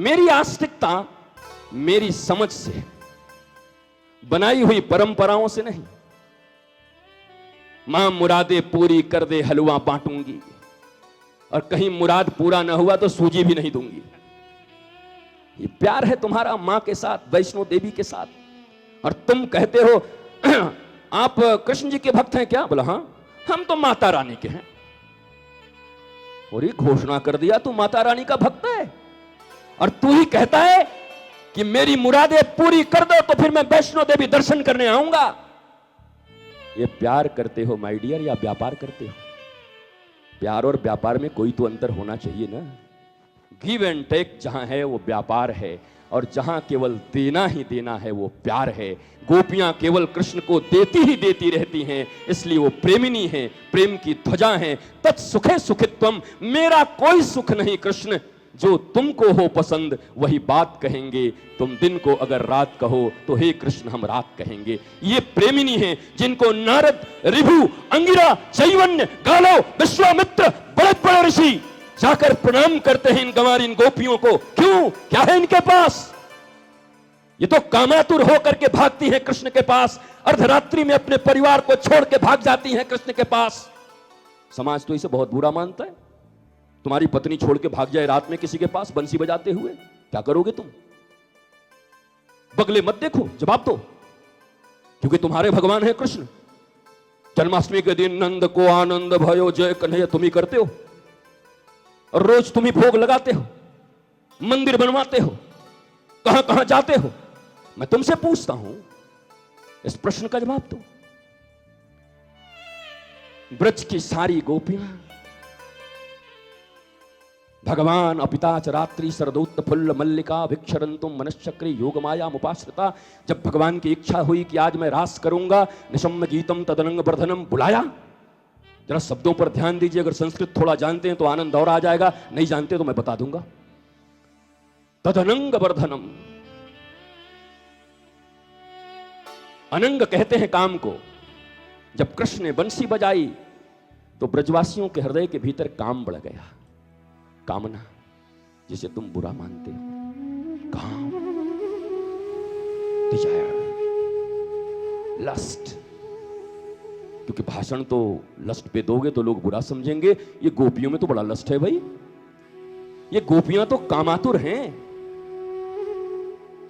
मेरी आस्तिकता मेरी समझ से, बनाई हुई परंपराओं से नहीं। मां मुरादे पूरी कर दे हलवा बांटूंगी, और कहीं मुराद पूरा ना हुआ तो सूजी भी नहीं दूंगी। ये प्यार है तुम्हारा मां के साथ, वैष्णो देवी के साथ। और तुम कहते हो आप कृष्ण जी के भक्त हैं क्या? बोला हां, हम तो माता रानी के हैं। और ये घोषणा कर दिया तू माता रानी का भक्त है, और तू ही कहता है कि मेरी मुरादें पूरी कर दो तो फिर मैं वैष्णो देवी दर्शन करने आऊंगा। ये प्यार करते हो माय डियर या व्यापार करते हो? प्यार और व्यापार में कोई तो अंतर होना चाहिए ना। गिव एंड टेक जहां है वो व्यापार है, और जहां केवल देना ही देना है वो प्यार है। गोपियां केवल कृष्ण को देती ही देती रहती हैं, इसलिए वो प्रेमिनी हैं, प्रेम की ध्वजा हैं। तत्सुखे सुखित्वम, मेरा कोई सुख नहीं कृष्ण, जो तुमको हो पसंद वही बात कहेंगे। तुम दिन को अगर रात कहो तो हे कृष्ण हम रात कहेंगे। ये प्रेमिनी हैं जिनको नारद, ऋभु, अंगिरा, चैवन्य, गालो, विश्वामित्र, बड़े बड़े ऋषि जाकर प्रणाम करते हैं इन गंवार, इन गोपियों को। क्यों? क्या है इनके पास? ये तो कामातुर होकर के भागती हैं कृष्ण के पास, अर्धरात्रि में अपने परिवार को छोड़ के भाग जाती हैं कृष्ण के पास। समाज तो इसे बहुत बुरा मानता है। तुम्हारी पत्नी छोड़ के भाग जाए रात में किसी के पास बंसी बजाते हुए, क्या करोगे तुम? बगले मत देखो, जवाब दो, क्योंकि तुम्हारे भगवान है कृष्ण। जन्माष्टमी के दिन नंद को आनंद भयो जय कन्हैया तुम ही करते हो, और रोज तुम ही भोग लगाते हो, मंदिर बनवाते हो, कहां कहां जाते हो। मैं तुमसे पूछता हूं, इस प्रश्न का जवाब दो। ब्रज की सारी गोपियां भगवान अपिता च रात्रि शरदोत्त फुल्ल मल्लिका भिक्षरंतुम मनश्चक्री योग माया मुपाश्रिता। जब भगवान की इच्छा हुई कि आज मैं रास करूंगा, निशम्य गीतम तदनंग वर्धनम, बुलाया। जरा शब्दों पर ध्यान दीजिए, अगर संस्कृत थोड़ा जानते हैं तो आनंद और आ जाएगा, नहीं जानते तो मैं बता दूंगा। तदनंग वर्धनम, अनंग कहते हैं काम को। जब कृष्ण ने बंसी बजाई तो ब्रजवासियों के हृदय के भीतर काम बढ़ गया। कामना, जिसे तुम बुरा मानते हो, काम, डिजायर, लस्ट। क्योंकि भाषण तो लस्ट पे दोगे तो लोग बुरा समझेंगे। ये गोपियों में तो बड़ा लस्ट है भाई। ये गोपियां तो कामातुर हैं।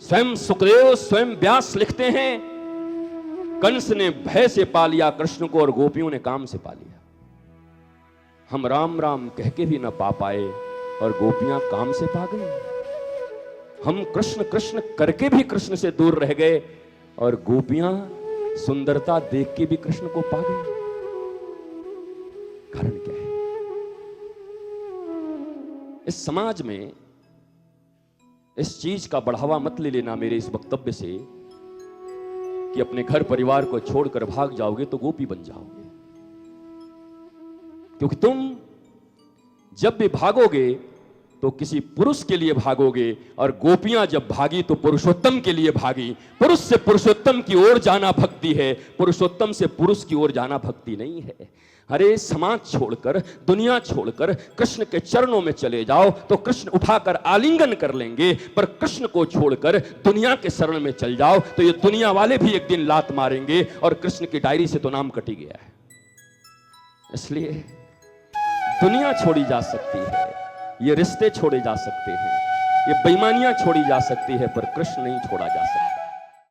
स्वयं सुखदेव, स्वयं व्यास लिखते हैं, कंस ने भय से पा लिया कृष्ण को और गोपियों ने काम से पा लिया। हम राम राम कह के भी ना पा पाए और गोपियां काम से पा गई। हम कृष्ण कृष्ण करके भी कृष्ण से दूर रह गए और गोपियां सुंदरता देख के भी कृष्ण को पा गई। कारण क्या है? इस समाज में इस चीज का बढ़ावा मत ले लेना मेरे इस वक्तव्य से कि अपने घर परिवार को छोड़कर भाग जाओगे तो गोपी बन जाओगे। क्योंकि तुम जब भी भागोगे तो किसी पुरुष के लिए भागोगे, और गोपियां जब भागी तो पुरुषोत्तम के लिए भागी। पुरुष से पुरुषोत्तम की ओर जाना भक्ति है, पुरुषोत्तम से पुरुष की ओर जाना भक्ति नहीं है। अरे समाज छोड़कर, दुनिया छोड़कर कृष्ण के चरणों में चले जाओ तो कृष्ण उठाकर आलिंगन कर लेंगे, पर कृष्ण को छोड़कर दुनिया के शरण में चल जाओ तो ये दुनिया वाले भी एक दिन लात मारेंगे और कृष्ण की डायरी से तो नाम कटी गया है। इसलिए दुनिया छोड़ी जा सकती है, ये रिश्ते छोड़े जा सकते हैं, ये बेईमानियां छोड़ी जा सकती है, पर कृष्ण नहीं छोड़ा जा सकता।